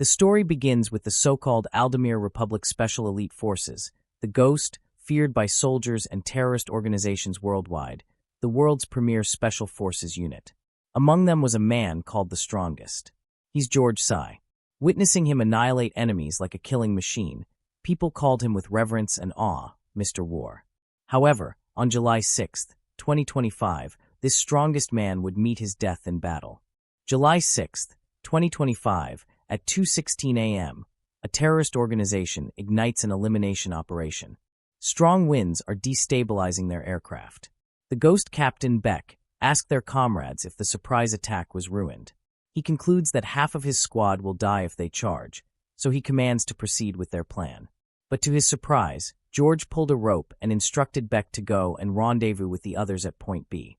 The story begins with the so-called Aldemir Republic Special Elite Forces, the Ghost, feared by soldiers and terrorist organizations worldwide, the world's premier special forces unit. Among them was a man called the Strongest. He's George Sai. Witnessing him annihilate enemies like a killing machine, people called him with reverence and awe, Mr. War. However, on July 6, 2025, this strongest man would meet his death in battle. July 6, 2025, at 2:16 a.m., a terrorist organization ignites an elimination operation. Strong winds are destabilizing their aircraft. The Ghost Captain Beck asked their comrades if the surprise attack was ruined. He concludes that half of his squad will die if they charge, so he commands to proceed with their plan. But to his surprise, George pulled a rope and instructed Beck to go and rendezvous with the others at Point B.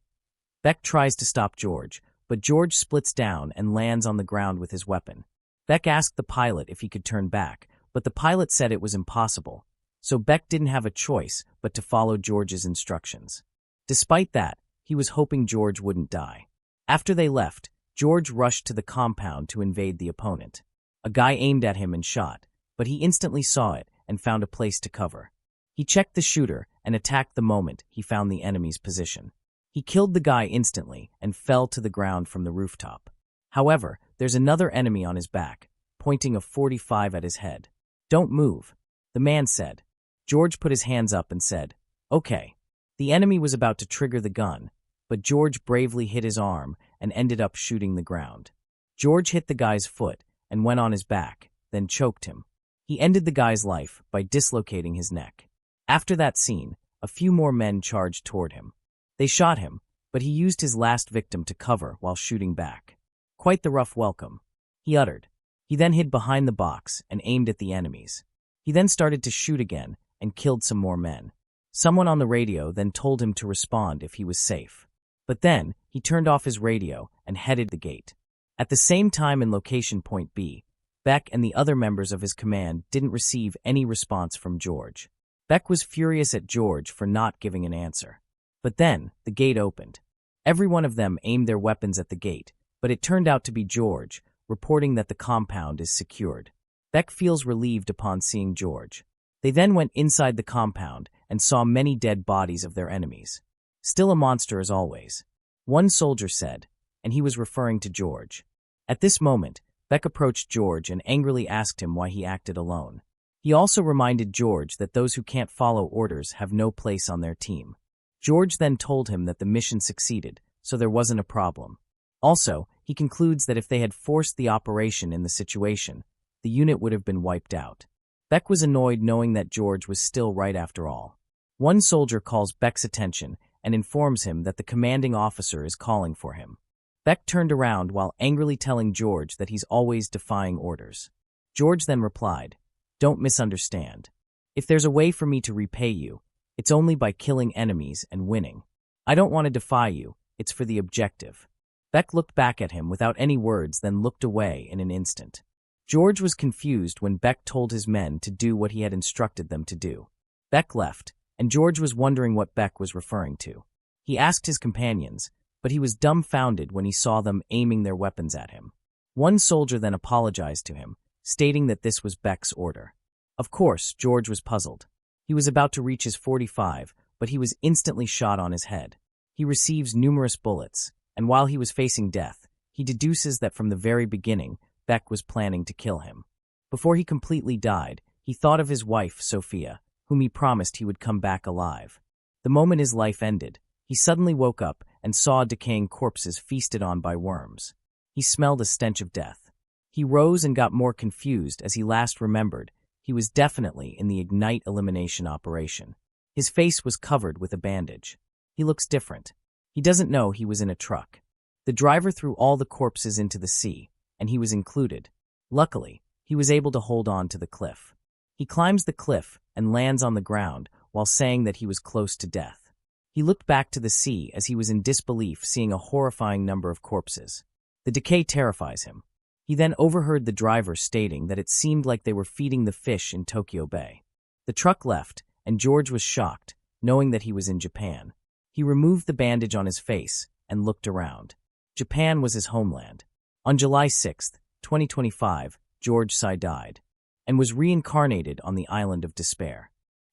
Beck tries to stop George, but George splits down and lands on the ground with his weapon. Beck asked the pilot if he could turn back, but the pilot said it was impossible, so Beck didn't have a choice but to follow George's instructions. Despite that, he was hoping George wouldn't die. After they left, George rushed to the compound to invade the opponent. A guy aimed at him and shot, but he instantly saw it and found a place to cover. He checked the shooter and attacked the moment he found the enemy's position. He killed the guy instantly and fell to the ground from the rooftop. However, there's another enemy on his back, pointing a .45 at his head. "Don't move," the man said. George put his hands up and said, "Okay." The enemy was about to trigger the gun, but George bravely hit his arm and ended up shooting the ground. George hit the guy's foot and went on his back, then choked him. He ended the guy's life by dislocating his neck. After that scene, a few more men charged toward him. They shot him, but he used his last victim to cover while shooting back. "Quite the rough welcome," he uttered. He then hid behind the box and aimed at the enemies. He then started to shoot again and killed some more men. Someone on the radio then told him to respond if he was safe. But then, he turned off his radio and headed the gate. At the same time in location Point B, Beck and the other members of his command didn't receive any response from George. Beck was furious at George for not giving an answer. But then, the gate opened. Every one of them aimed their weapons at the gate, but it turned out to be George, reporting that the compound is secured. Beck feels relieved upon seeing George. They then went inside the compound and saw many dead bodies of their enemies. "Still a monster as always," one soldier said, and he was referring to George. At this moment, Beck approached George and angrily asked him why he acted alone. He also reminded George that those who can't follow orders have no place on their team. George then told him that the mission succeeded, so there wasn't a problem. Also, he concludes that if they had forced the operation in the situation, the unit would have been wiped out. Beck was annoyed knowing that George was still right after all. One soldier calls Beck's attention and informs him that the commanding officer is calling for him. Beck turned around while angrily telling George that he's always defying orders. George then replied, "Don't misunderstand. If there's a way for me to repay you, it's only by killing enemies and winning. I don't want to defy you, it's for the objective." Beck looked back at him without any words, then looked away in an instant. George was confused when Beck told his men to do what he had instructed them to do. Beck left, and George was wondering what Beck was referring to. He asked his companions, but he was dumbfounded when he saw them aiming their weapons at him. One soldier then apologized to him, stating that this was Beck's order. Of course, George was puzzled. He was about to reach his .45, but he was instantly shot on his head. He receives numerous bullets, and while he was facing death, he deduces that from the very beginning, Beck was planning to kill him. Before he completely died, he thought of his wife, Sophia, whom he promised he would come back alive. The moment his life ended, he suddenly woke up and saw decaying corpses feasted on by worms. He smelled a stench of death. He rose and got more confused as he last remembered he was definitely in the Ignite elimination operation. His face was covered with a bandage. He looks different. He doesn't know he was in a truck. The driver threw all the corpses into the sea, and he was included. Luckily, he was able to hold on to the cliff. He climbs the cliff and lands on the ground while saying that he was close to death. He looked back to the sea as he was in disbelief, seeing a horrifying number of corpses. The decay terrifies him. He then overheard the driver stating that it seemed like they were feeding the fish in Tokyo Bay. The truck left, and George was shocked, knowing that he was in Japan. He removed the bandage on his face and looked around. Japan was his homeland. On July 6, 2025, George Sai died, and was reincarnated on the island of despair.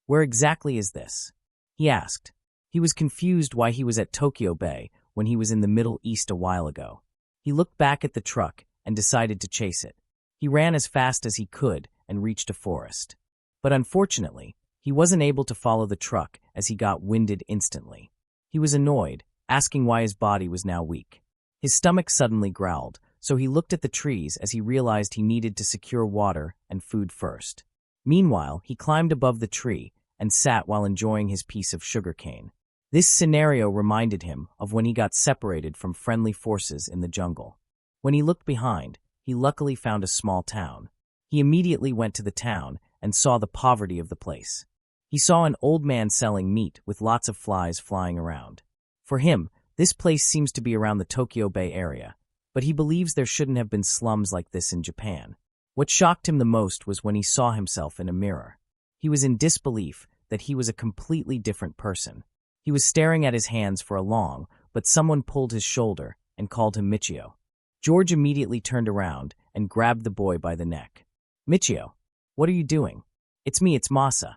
Where exactly is this? He asked. He was confused why he was at Tokyo Bay when he was in the Middle East a while ago. He looked back at the truck and decided to chase it. He ran as fast as he could and reached a forest. But unfortunately, he wasn't able to follow the truck as he got winded instantly. He was annoyed, asking why his body was now weak. His stomach suddenly growled, so he looked at the trees as he realized he needed to secure water and food first. Meanwhile, he climbed above the tree and sat while enjoying his piece of sugarcane. This scenario reminded him of when he got separated from friendly forces in the jungle. When he looked behind, he luckily found a small town. He immediately went to the town and saw the poverty of the place. He saw an old man selling meat with lots of flies flying around. For him, this place seems to be around the Tokyo Bay area, but he believes there shouldn't have been slums like this in Japan. What shocked him the most was when he saw himself in a mirror. He was in disbelief that he was a completely different person. He was staring at his hands for a long, but someone pulled his shoulder and called him Michio. George immediately turned around and grabbed the boy by the neck. "Michio, what are you doing?" "It's me, it's Masa,"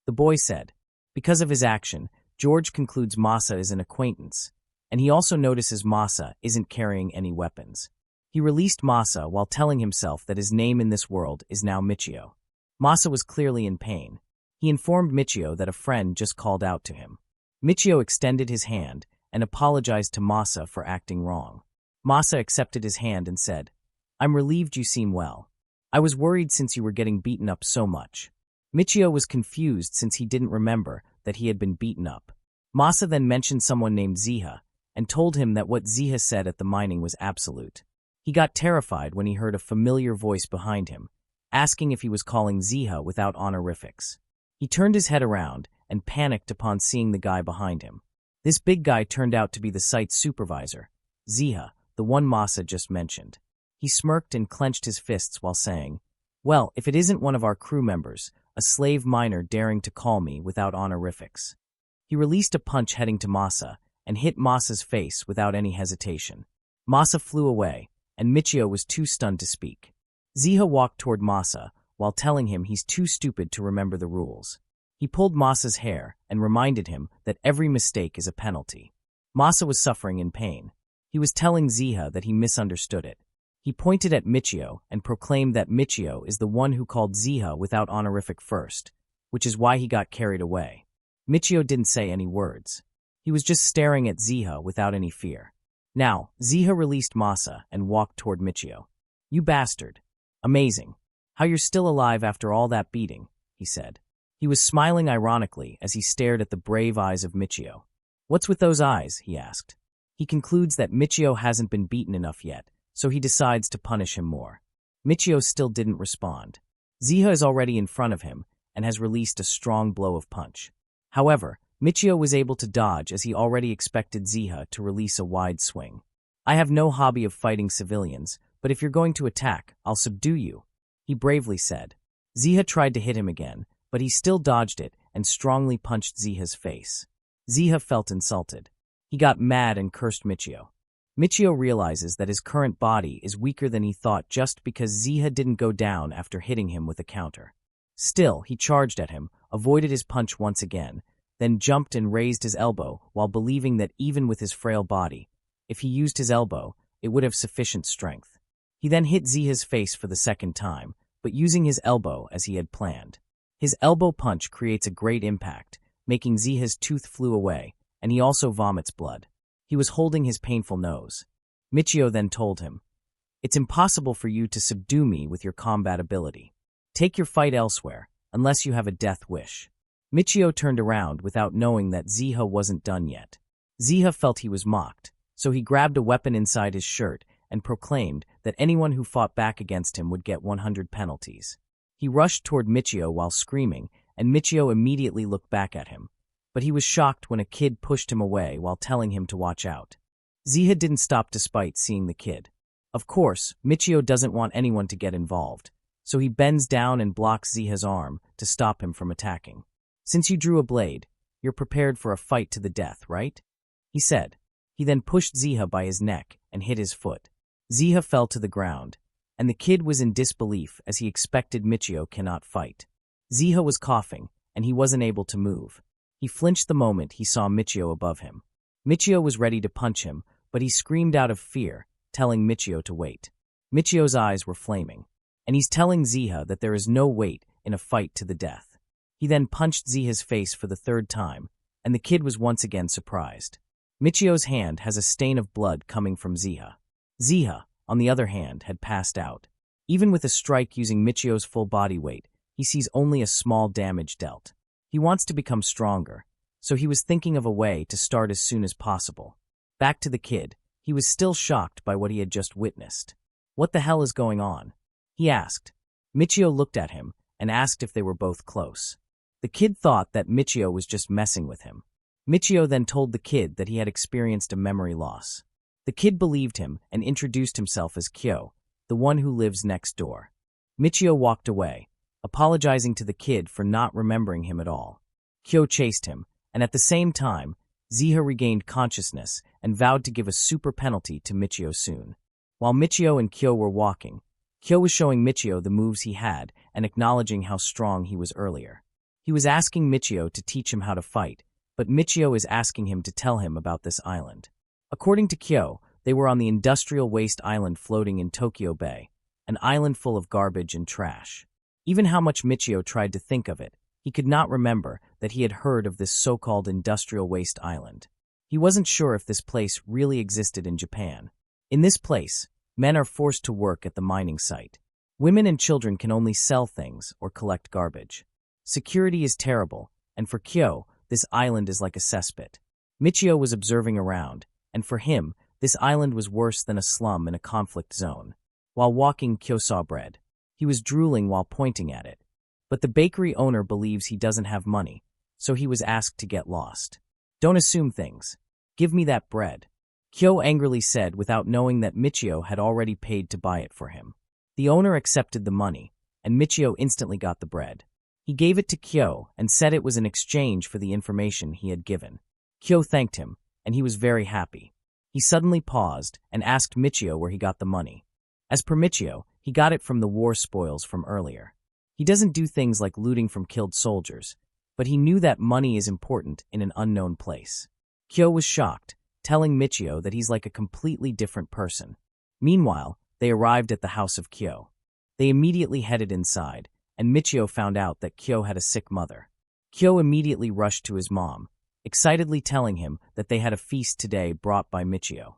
the boy said. Because of his action, George concludes Masa is an acquaintance, and he also notices Masa isn't carrying any weapons. He released Masa while telling himself that his name in this world is now Michio. Masa was clearly in pain. He informed Michio that a friend just called out to him. Michio extended his hand and apologized to Masa for acting wrong. Masa accepted his hand and said, "I'm relieved you seem well. I was worried since you were getting beaten up so much." Michio was confused since he didn't remember that he had been beaten up. Masa then mentioned someone named Ziha and told him that what Ziha said at the mining was absolute. He got terrified when he heard a familiar voice behind him, asking if he was calling Ziha without honorifics. He turned his head around and panicked upon seeing the guy behind him. This big guy turned out to be the site's supervisor, Ziha, the one Masa just mentioned. He smirked and clenched his fists while saying, "Well, if it isn't one of our crew members, a slave miner daring to call me without honorifics." He released a punch heading to Masa and hit Masa's face without any hesitation. Masa flew away, and Michio was too stunned to speak. Ziha walked toward Masa while telling him he's too stupid to remember the rules. He pulled Masa's hair and reminded him that every mistake is a penalty. Masa was suffering in pain. He was telling Ziha that he misunderstood it. He pointed at Michio and proclaimed that Michio is the one who called Ziha without honorific first, which is why he got carried away. Michio didn't say any words. He was just staring at Ziha without any fear. Now, Ziha released Masa and walked toward Michio. "You bastard. Amazing. How you're still alive after all that beating," he said. He was smiling ironically as he stared at the brave eyes of Michio. "What's with those eyes?" he asked. He concludes that Michio hasn't been beaten enough yet, so he decides to punish him more. Michio still didn't respond. Ziha is already in front of him and has released a strong blow of punch. However, Michio was able to dodge as he already expected Ziha to release a wide swing. "I have no hobby of fighting civilians, but if you're going to attack, I'll subdue you," he bravely said. Ziha tried to hit him again, but he still dodged it and strongly punched Ziha's face. Ziha felt insulted. He got mad and cursed Michio. Michio realizes that his current body is weaker than he thought just because Ziha didn't go down after hitting him with a counter. Still, he charged at him, avoided his punch once again, then jumped and raised his elbow while believing that even with his frail body, if he used his elbow, it would have sufficient strength. He then hit Ziha's face for the second time, but using his elbow as he had planned. His elbow punch creates a great impact, making Ziha's tooth flew away, and he also vomits blood. He was holding his painful nose. Michio then told him, "It's impossible for you to subdue me with your combat ability. Take your fight elsewhere, unless you have a death wish." Michio turned around without knowing that Ziha wasn't done yet. Ziha felt he was mocked, so he grabbed a weapon inside his shirt and proclaimed that anyone who fought back against him would get 100 penalties. He rushed toward Michio while screaming, and Michio immediately looked back at him. But he was shocked when a kid pushed him away while telling him to watch out. Ziha didn't stop despite seeing the kid. Of course, Michio doesn't want anyone to get involved, so he bends down and blocks Ziha's arm to stop him from attacking. "Since you drew a blade, you're prepared for a fight to the death, right?" he said. He then pushed Ziha by his neck and hit his foot. Ziha fell to the ground. and the kid was in disbelief as he expected Michio cannot fight. Ziha was coughing, and he wasn't able to move. He flinched the moment he saw Michio above him. Michio was ready to punch him, but he screamed out of fear, telling Michio to wait. Michio's eyes were flaming, and he's telling Ziha that there is no wait in a fight to the death. He then punched Ziha's face for the third time, and the kid was once again surprised. Michio's hand has a stain of blood coming from Ziha. Ziha, on the other hand, had passed out. Even with a strike using Michio's full body weight, he sees only a small damage dealt. He wants to become stronger, so he was thinking of a way to start as soon as possible. Back to the kid, he was still shocked by what he had just witnessed. "What the hell is going on?" he asked. Michio looked at him and asked if they were both close. The kid thought that Michio was just messing with him. Michio then told the kid that he had experienced a memory loss. The kid believed him and introduced himself as Kyo, the one who lives next door. Michio walked away, apologizing to the kid for not remembering him at all. Kyo chased him, and at the same time, Ziha regained consciousness and vowed to give a super penalty to Michio soon. While Michio and Kyo were walking, Kyo was showing Michio the moves he had and acknowledging how strong he was earlier. He was asking Michio to teach him how to fight, but Michio is asking him to tell him about this island. According to Kyo, they were on the industrial waste island floating in Tokyo Bay, an island full of garbage and trash. Even how much Michio tried to think of it, he could not remember that he had heard of this so-called industrial waste island. He wasn't sure if this place really existed in Japan. In this place, men are forced to work at the mining site. Women and children can only sell things or collect garbage. Security is terrible, and for Kyo, this island is like a cesspit. Michio was observing around, and for him, this island was worse than a slum in a conflict zone. While walking, Kyo saw bread. He was drooling while pointing at it. But the bakery owner believes he doesn't have money, so he was asked to get lost. "Don't assume things. Give me that bread," Kyo angrily said without knowing that Michio had already paid to buy it for him. The owner accepted the money, and Michio instantly got the bread. He gave it to Kyo and said it was in exchange for the information he had given. Kyo thanked him, and he was very happy. He suddenly paused and asked Michio where he got the money. As per Michio, he got it from the war spoils from earlier. He doesn't do things like looting from killed soldiers, but he knew that money is important in an unknown place. Kyo was shocked, telling Michio that he's like a completely different person. Meanwhile, they arrived at the house of Kyo. They immediately headed inside, and Michio found out that Kyo had a sick mother. Kyo immediately rushed to his mom, excitedly telling him that they had a feast today brought by Michio.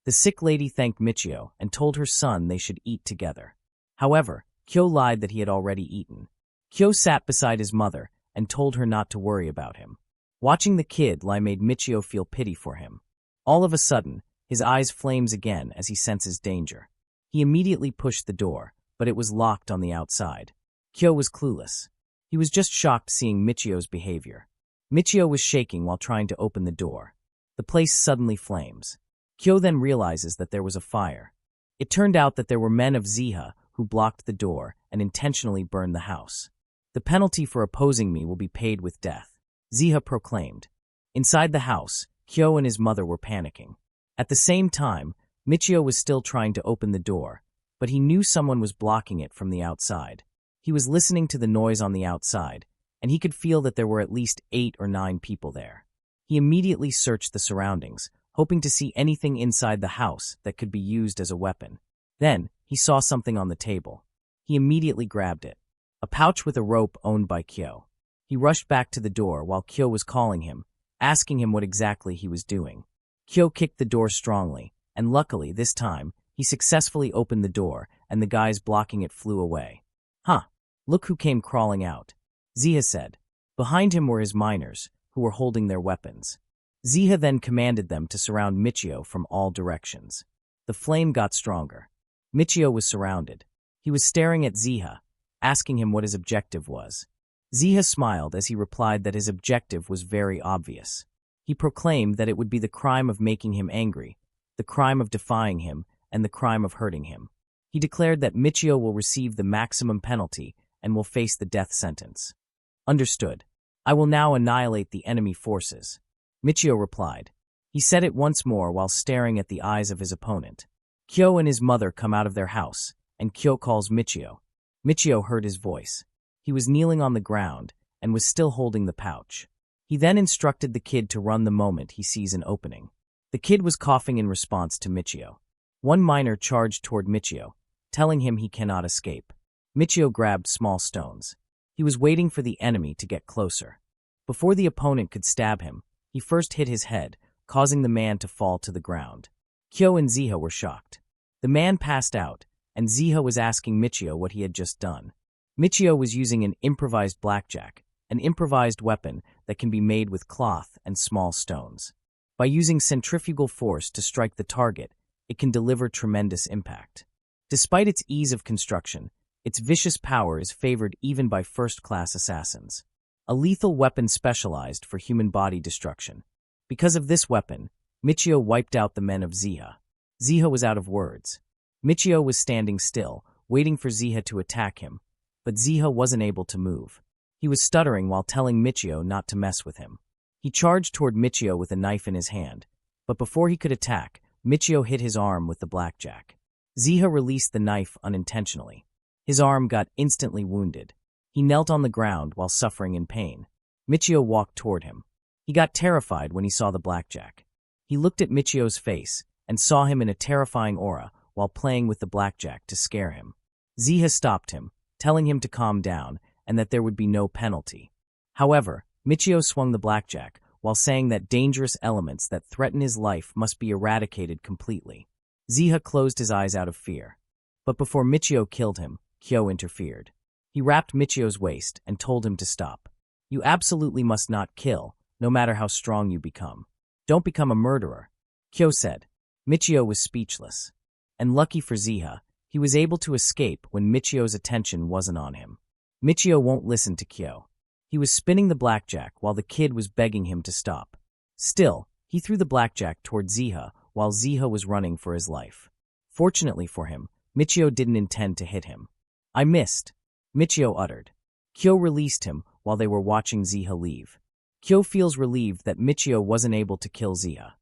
The sick lady thanked Michio and told her son they should eat together. However, Kyo lied that he had already eaten. Kyo sat beside his mother and told her not to worry about him. Watching the kid lie made Michio feel pity for him. All of a sudden, his eyes flames again as he senses danger. He immediately pushed the door, but it was locked on the outside. Kyo was clueless. He was just shocked seeing Michio's behavior. Michio was shaking while trying to open the door. The place suddenly flames. Kyo then realizes that there was a fire. It turned out that there were men of Ziha who blocked the door and intentionally burned the house. "The penalty for opposing me will be paid with death," Ziha proclaimed. Inside the house, Kyo and his mother were panicking. At the same time, Michio was still trying to open the door, but he knew someone was blocking it from the outside. He was listening to the noise on the outside, and he could feel that there were at least 8 or 9 people there. He immediately searched the surroundings, hoping to see anything inside the house that could be used as a weapon. Then, he saw something on the table. He immediately grabbed it. A pouch with a rope owned by Kyo. He rushed back to the door while Kyo was calling him, asking him what exactly he was doing. Kyo kicked the door strongly, and luckily, this time, he successfully opened the door, and the guys blocking it flew away. "Huh, look who came crawling out," Ziha said. Behind him were his miners, who were holding their weapons. Ziha then commanded them to surround Michio from all directions. The flame got stronger. Michio was surrounded. He was staring at Ziha, asking him what his objective was. Ziha smiled as he replied that his objective was very obvious. He proclaimed that it would be the crime of making him angry, the crime of defying him, and the crime of hurting him. He declared that Michio will receive the maximum penalty and will face the death sentence. "Understood. I will now annihilate the enemy forces," Michio replied. He said it once more while staring at the eyes of his opponent. Kyo and his mother come out of their house, and Kyo calls Michio. Michio heard his voice. He was kneeling on the ground and was still holding the pouch. He then instructed the kid to run the moment he sees an opening. The kid was coughing in response to Michio. One miner charged toward Michio, telling him he cannot escape. Michio grabbed small stones. He was waiting for the enemy to get closer. Before the opponent could stab him, he first hit his head, causing the man to fall to the ground. Kyo and Ziha were shocked. The man passed out, and Ziha was asking Michio what he had just done. Michio was using an improvised blackjack, an improvised weapon that can be made with cloth and small stones. By using centrifugal force to strike the target, it can deliver tremendous impact. Despite its ease of construction, its vicious power is favored even by first-class assassins. A lethal weapon specialized for human body destruction. Because of this weapon, Michio wiped out the men of Ziha. Ziha was out of words. Michio was standing still, waiting for Ziha to attack him, but Ziha wasn't able to move. He was stuttering while telling Michio not to mess with him. He charged toward Michio with a knife in his hand, but before he could attack, Michio hit his arm with the blackjack. Ziha released the knife unintentionally. His arm got instantly wounded. He knelt on the ground while suffering in pain. Michio walked toward him. He got terrified when he saw the blackjack. He looked at Michio's face and saw him in a terrifying aura while playing with the blackjack to scare him. Ziha stopped him, telling him to calm down and that there would be no penalty. However, Michio swung the blackjack while saying that dangerous elements that threaten his life must be eradicated completely. Ziha closed his eyes out of fear. But before Michio killed him, Kyo interfered. He wrapped Michio's waist and told him to stop. You absolutely must not kill, no matter how strong you become. Don't become a murderer, Kyo said. Michio was speechless. And lucky for Ziha, he was able to escape when Michio's attention wasn't on him. Michio won't listen to Kyo. He was spinning the blackjack while the kid was begging him to stop. Still, he threw the blackjack toward Ziha while Ziha was running for his life. Fortunately for him, Michio didn't intend to hit him. I missed, Michio uttered. Kyo released him while they were watching Ziha leave. Kyo feels relieved that Michio wasn't able to kill Ziha.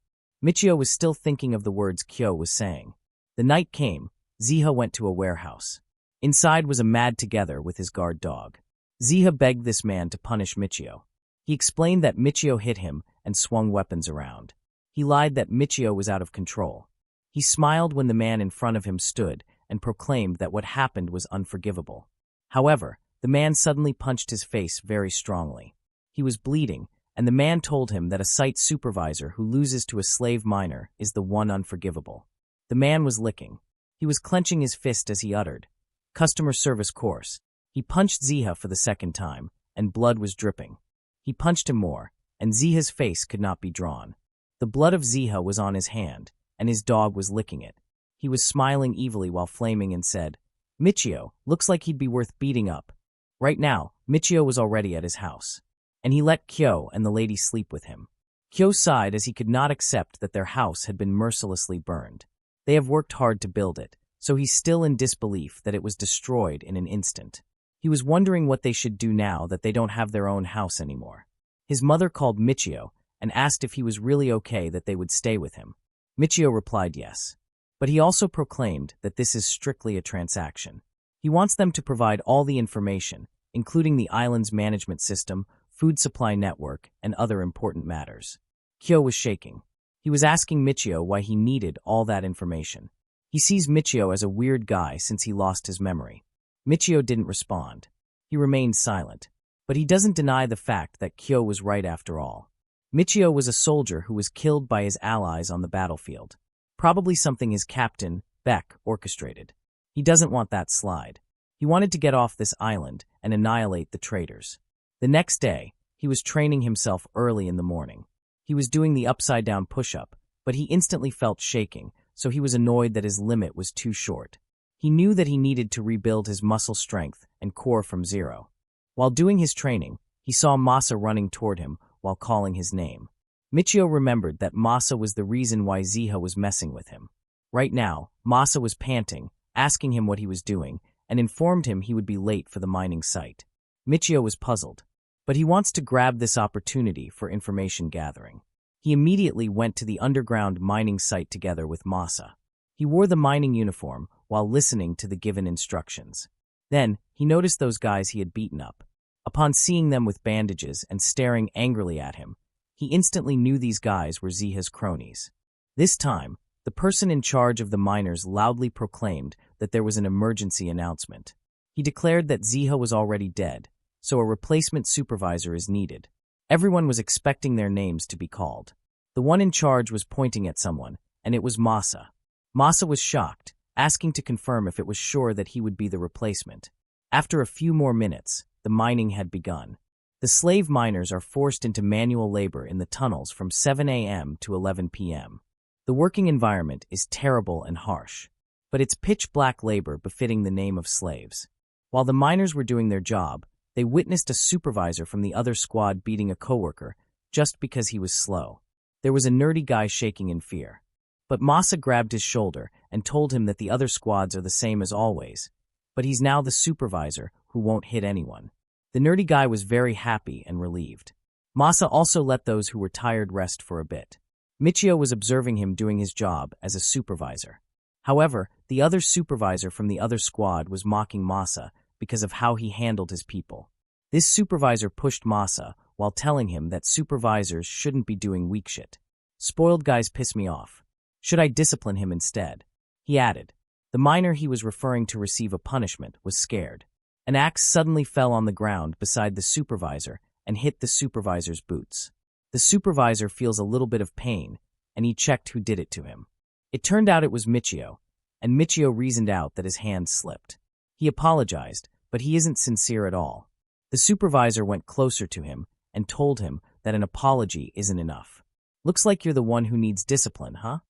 Michio was still thinking of the words Kyo was saying. The night came. Ziha went to a warehouse. Inside was a mad together with his guard dog. Ziha begged this man to punish Michio. He explained that Michio hit him and swung weapons around. He lied that Michio was out of control. He smiled when the man in front of him stood and proclaimed that what happened was unforgivable. However, the man suddenly punched his face very strongly. He was bleeding, and the man told him that a site supervisor who loses to a slave miner is the one unforgivable. The man was licking. He was clenching his fist as he uttered, "Customer service course." He punched Ziha for the second time, and blood was dripping. He punched him more, and Ziha's face could not be drawn. The blood of Ziha was on his hand, and his dog was licking it. He was smiling evilly while flaming and said, "Michio, looks like he'd be worth beating up." Right now, Michio was already at his house, and he let Kyo and the lady sleep with him. Kyo sighed as he could not accept that their house had been mercilessly burned. They have worked hard to build it, so he's still in disbelief that it was destroyed in an instant. He was wondering what they should do now that they don't have their own house anymore. His mother called Michio and asked if he was really okay that they would stay with him. Michio replied yes. But he also proclaimed that this is strictly a transaction. He wants them to provide all the information, including the island's management system, food supply network, and other important matters. Kyo was shaking. He was asking Michio why he needed all that information. He sees Michio as a weird guy since he lost his memory. Michio didn't respond. He remained silent. But he doesn't deny the fact that Kyo was right after all. Michio was a soldier who was killed by his allies on the battlefield. Probably something his captain, Beck, orchestrated. He doesn't want that slide. He wanted to get off this island and annihilate the traitors. The next day, he was training himself early in the morning. He was doing the upside-down push-up, but he instantly felt shaking, so he was annoyed that his limit was too short. He knew that he needed to rebuild his muscle strength and core from zero. While doing his training, he saw Masa running toward him while calling his name. Michio remembered that Masa was the reason why Ziha was messing with him. Right now, Masa was panting, asking him what he was doing, and informed him he would be late for the mining site. Michio was puzzled, but he wants to grab this opportunity for information gathering. He immediately went to the underground mining site together with Masa. He wore the mining uniform while listening to the given instructions. Then, he noticed those guys he had beaten up. Upon seeing them with bandages and staring angrily at him, he instantly knew these guys were Ziha's cronies. This time, the person in charge of the miners loudly proclaimed that there was an emergency announcement. He declared that Ziha was already dead, so a replacement supervisor is needed. Everyone was expecting their names to be called. The one in charge was pointing at someone, and it was Masa. Masa was shocked, asking to confirm if it was sure that he would be the replacement. After a few more minutes, the mining had begun. The slave miners are forced into manual labor in the tunnels from 7 a.m. to 11 p.m. The working environment is terrible and harsh, but it's pitch-black labor befitting the name of slaves. While the miners were doing their job, they witnessed a supervisor from the other squad beating a coworker just because he was slow. There was a nerdy guy shaking in fear. But Masa grabbed his shoulder and told him that the other squads are the same as always, but he's now the supervisor who won't hit anyone. The nerdy guy was very happy and relieved. Masa also let those who were tired rest for a bit. Michio was observing him doing his job as a supervisor. However, the other supervisor from the other squad was mocking Masa because of how he handled his people. This supervisor pushed Masa while telling him that supervisors shouldn't be doing weak shit. Spoiled guys piss me off. Should I discipline him instead? He added. The miner he was referring to receive a punishment was scared. An axe suddenly fell on the ground beside the supervisor and hit the supervisor's boots. The supervisor feels a little bit of pain, and he checked who did it to him. It turned out it was Michio, and Michio reasoned out that his hand slipped. He apologized, but he isn't sincere at all. The supervisor went closer to him and told him that an apology isn't enough. Looks like you're the one who needs discipline, huh?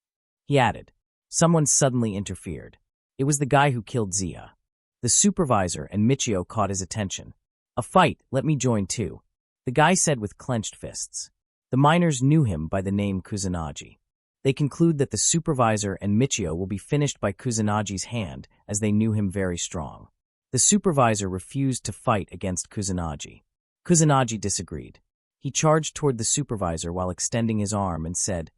He added. Someone suddenly interfered. It was the guy who killed Ziha. The supervisor and Michio caught his attention. A fight, let me join too, the guy said with clenched fists. The miners knew him by the name Kuzanagi. They conclude that the supervisor and Michio will be finished by Kuzanagi's hand, as they knew him very strong. The supervisor refused to fight against Kuzanagi. Kuzanagi disagreed. He charged toward the supervisor while extending his arm and said,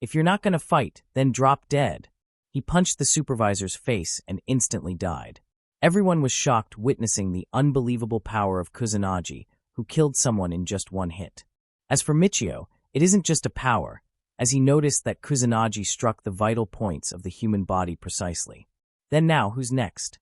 "If you're not going to fight, then drop dead." He punched the supervisor's face and instantly died. Everyone was shocked witnessing the unbelievable power of Kuzanagi, who killed someone in just one hit. As for Michio, it isn't just a power, as he noticed that Kuzanagi struck the vital points of the human body precisely. Then now, who's next?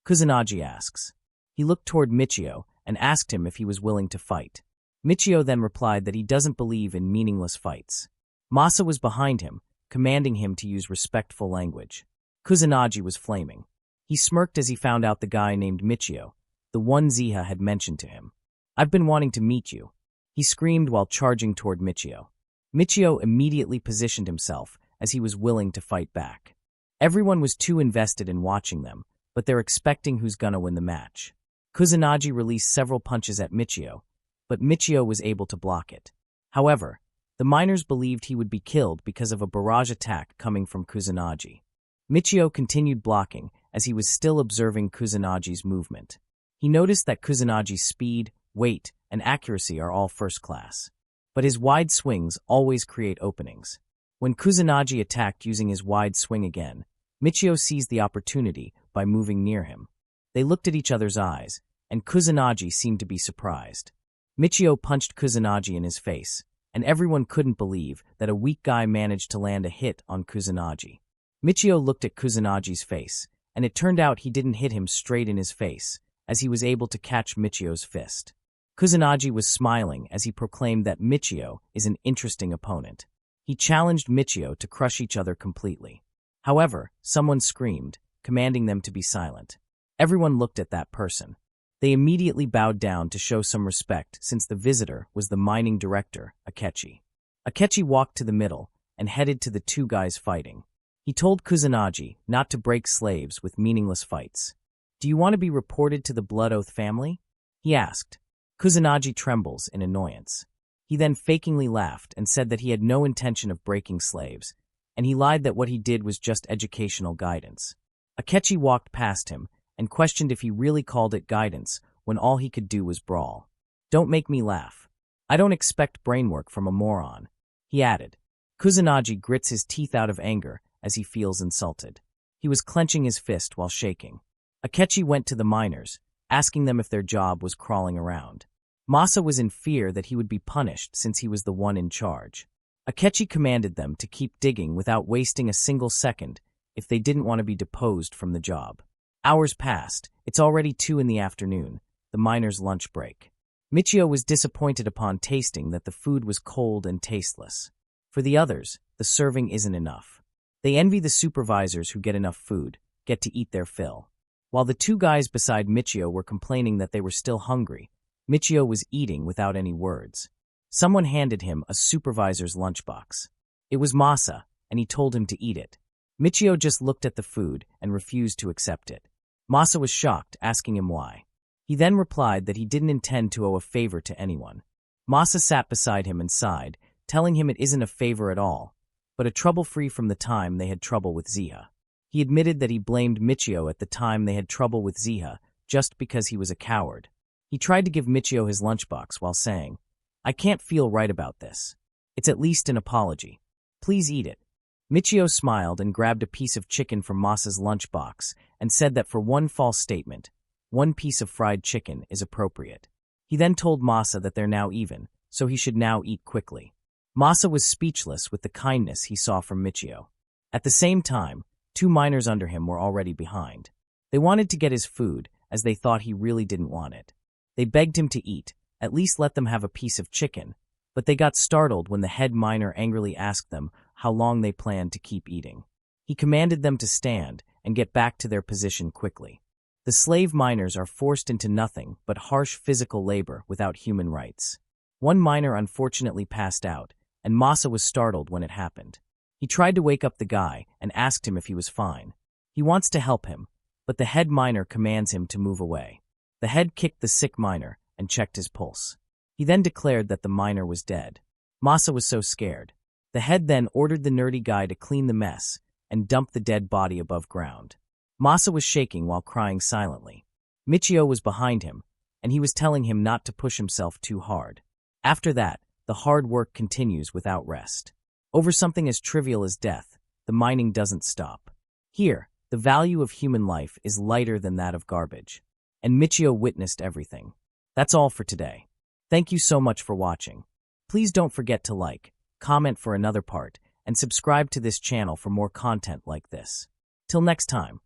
Kuzanagi asks. He looked toward Michio and asked him if he was willing to fight. Michio then replied that he doesn't believe in meaningless fights. Masa was behind him, commanding him to use respectful language. Kuzanagi was flaming. He smirked as he found out the guy named Michio, the one Ziha had mentioned to him. "I've been wanting to meet you," he screamed while charging toward Michio. Michio immediately positioned himself as he was willing to fight back. Everyone was too invested in watching them, but they're expecting who's gonna win the match. Kuzanagi released several punches at Michio, but Michio was able to block it. However, the miners believed he would be killed because of a barrage attack coming from Kuzanagi. Michio continued blocking as he was still observing Kuzanagi's movement. He noticed that Kuzanagi's speed, weight, and accuracy are all first class. But his wide swings always create openings. When Kuzanagi attacked using his wide swing again, Michio seized the opportunity by moving near him. They looked at each other's eyes, and Kuzanagi seemed to be surprised. Michio punched Kuzanagi in his face, and everyone couldn't believe that a weak guy managed to land a hit on Kuzanagi. Michio looked at Kuzanagi's face, and it turned out he didn't hit him straight in his face, as he was able to catch Michio's fist. Kuzanagi was smiling as he proclaimed that Michio is an interesting opponent. He challenged Michio to crush each other completely. However, someone screamed, commanding them to be silent. Everyone looked at that person. They immediately bowed down to show some respect since the visitor was the mining director, Akechi. Akechi walked to the middle and headed to the two guys fighting. He told Kuzanagi not to break slaves with meaningless fights. "Do you want to be reported to the Blood Oath family?" he asked. Kuzanagi trembles in annoyance. He then fakingly laughed and said that he had no intention of breaking slaves, and he lied that what he did was just educational guidance. Akechi walked past him and questioned if he really called it guidance when all he could do was brawl. "Don't make me laugh. I don't expect brainwork from a moron," he added. Kuzanagi grits his teeth out of anger as he feels insulted. He was clenching his fist while shaking. Akechi went to the miners, asking them if their job was crawling around. Masa was in fear that he would be punished since he was the one in charge. Akechi commanded them to keep digging without wasting a single second if they didn't want to be deposed from the job. Hours passed. It's already 2 in the afternoon, the miners' lunch break. Michio was disappointed upon tasting that the food was cold and tasteless. For the others, the serving isn't enough. They envy the supervisors who get enough food, get to eat their fill. While the 2 guys beside Michio were complaining that they were still hungry, Michio was eating without any words. Someone handed him a supervisor's lunchbox. It was Masa, and he told him to eat it. Michio just looked at the food and refused to accept it. Masa was shocked, asking him why. He then replied that he didn't intend to owe a favor to anyone. Masa sat beside him and sighed, telling him it isn't a favor at all, but a trouble free from the time they had trouble with Ziha. He admitted that he blamed Michio at the time they had trouble with Ziha just because he was a coward. He tried to give Michio his lunchbox while saying, "I can't feel right about this. It's at least an apology. Please eat it." Michio smiled and grabbed a piece of chicken from Masa's lunchbox and said that for one false statement, 1 piece of fried chicken is appropriate. He then told Masa that they're now even, so he should now eat quickly. Masa was speechless with the kindness he saw from Michio. At the same time, 2 miners under him were already behind. They wanted to get his food, as they thought he really didn't want it. They begged him to eat, at least let them have a piece of chicken, but they got startled when the head miner angrily asked them how long they planned to keep eating. He commanded them to stand and get back to their position quickly. The slave miners are forced into nothing but harsh physical labor without human rights. One miner unfortunately passed out, and Masa was startled when it happened. He tried to wake up the guy and asked him if he was fine. He wants to help him, but the head miner commands him to move away. The head kicked the sick miner and checked his pulse. He then declared that the miner was dead. Masa was so scared. The head then ordered the nerdy guy to clean the mess and dump the dead body above ground. Masa was shaking while crying silently. Michio was behind him, and he was telling him not to push himself too hard. After that, the hard work continues without rest. Over something as trivial as death, the mining doesn't stop. Here, the value of human life is lighter than that of garbage. And Michio witnessed everything. That's all for today. Thank you so much for watching. Please don't forget to like, comment for another part, and subscribe to this channel for more content like this. Till next time.